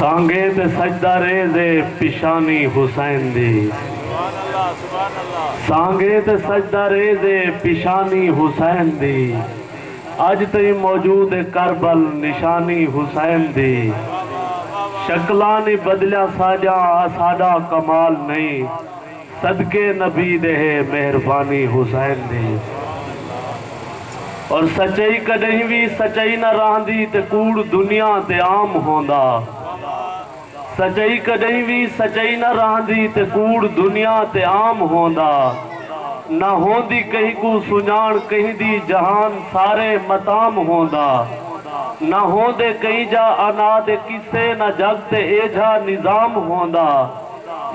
سانگے تے سجدہ ریزے پیشانی حسین دی، سانگے تے سجدہ ریزے پیشانی حسین دی، اج تے موجود کربل نشانی حسین دی، شکلانی بدلیا ساڈا کمال نہیں، صدقے نبی دے مہربانی حسین دی۔ اور سچائی کدیں بھی سچائی نہ راندی تے کوڑ دنیا تے عام ہوندا، سچائی کدیں بھی سچائی نہ راندی تے کوڑ دنیا تے عام ہوندا، نہ ہوندی کہیں کو سنجان کہیں دی جہان سارے متام ہوندا، نہ ہوندے کہیں جا اناد کسے نہ جگ تے ایجا نظام ہوندا،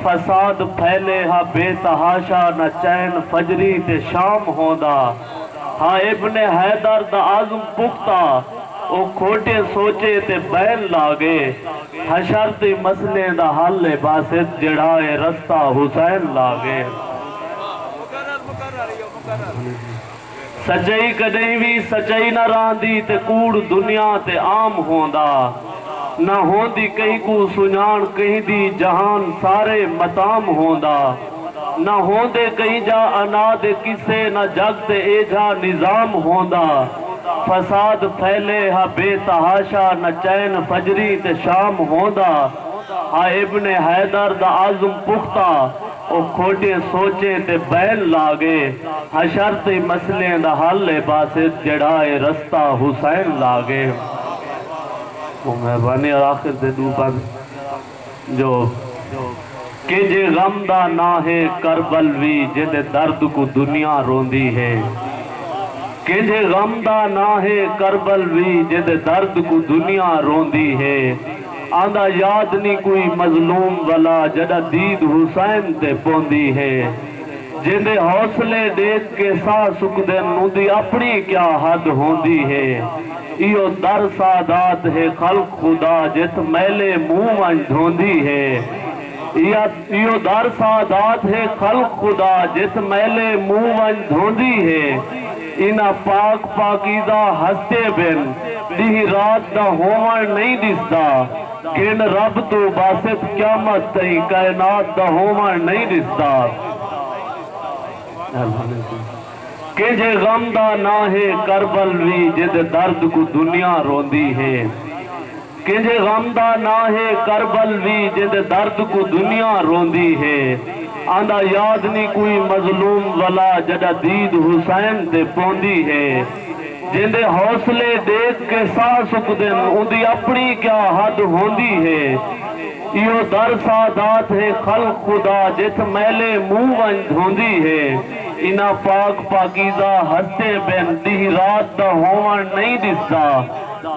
فساد پھیلے ہاں بے تحاشا نہ چین فجری تے شام ہوندا، ہاں ابن حیدر دا عزم پختہ او کھوٹے سوچے تے بین لاگے، حشر تے مسئلے دا حل باسط جڑائے رستہ حسین لاگے۔ سچائی کدیں بھی سچائی نہ راندی تے کوڑ دنیا تے عام ہوندا، نہ ہوندی کہیں کو سنجان کہیں دی جہان سارے متام ہوندا، نہ ہوندے کہیں جا اناد کسے نہ جگ تے ایجا نظام ہوندا، فساد پھیلے ہاں بے تحاشا نہ چین فجری تے شام ہوندا، ہاں ابن حیدر دا عزم پختہ او کھوٹے سوچے تے بین لاگے، حشر تے مسئلے دا حل باسط جڑائے رستہ حسین لاگے۔ وہ مہربانی اور آخر دے دو بند جو کہ جے غم دا نہ ہے کربل وی جدے درد کو دنیا روندی ہے، کہ جے غم دا نہ ہے کربل وی جدے درد کو دنیا روندی ہے، آندہ یاد نہیں کوئی مظلوم والا جدہ دید حسین تے پوندی ہے، جندے حوصلے دیکھ کے سا سکدن نودی اپنی کیا حد ہوندی ہے، ایو در سادات ہے خلق خدا جت میلے منہ ون دھوندی ہے، ایو در سادات ہے خلق خدا جت میلے منہ ون دھوندی ہے، انہا پاک پاکیزہ ہستے بن دی رات دا ہومن نہیں دستا، گن رب تو باسط قیامت تئی کائنات دا ہومن نہیں دستا، کہ جے غم دا نہ ہے کربل وی جد درد کو دنیا روندی ہے، کہ جے غم دا نہ ہے کربل وی جد درد کو دنیا روندی ہے، آندہ یاد نہیں کوئی مظلوم والا جدہ دید حسین تے پوندی ہے، جندے حوصلے دیکھ کے سا سکدن اندی اپنی کیا حد ہوندی ہے، ایو در سادات ہے خلق خدا جت میلے منہ ون دھوندی ہے، انہا پاک پاکیزہ ہستے بین دی رات دا ہومن نہیں دستا،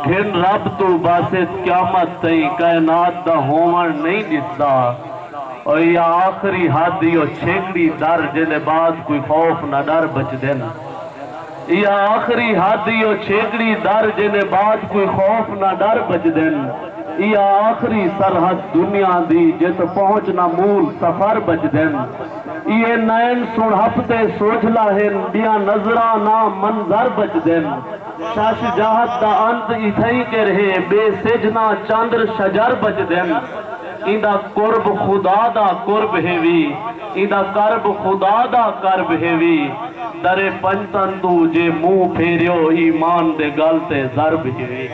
گھن رب تو باسط قیامت تئی کائنات دا ہومن نہیں دستا، اور یہ آخری حادی اور چھیکڑی در جلے بعد کوئی خوف نہ ڈر بچ دین، یہ آخری حادی اور چھیکڑی در جلے بعد کوئی خوف نہ ڈر بچ دین، یہ آخری سرحد دنیا دی جت پہنچنا مول سفر بچ دین، یہ نین سنہپتے سوچ لاہن دیا نظرانہ منظر بچ دین، شاش جاہت دا انت اتھائی کے رہے بے سجنا چاندر شجر بچ دین، ایندہ قرب خدا دا قرب ہیوی، ایندہ کرب خدا دا کرب ہیوی، در پنتن تو جے منہ پھیریو ایمان دے گلتے ضرب ہیوی۔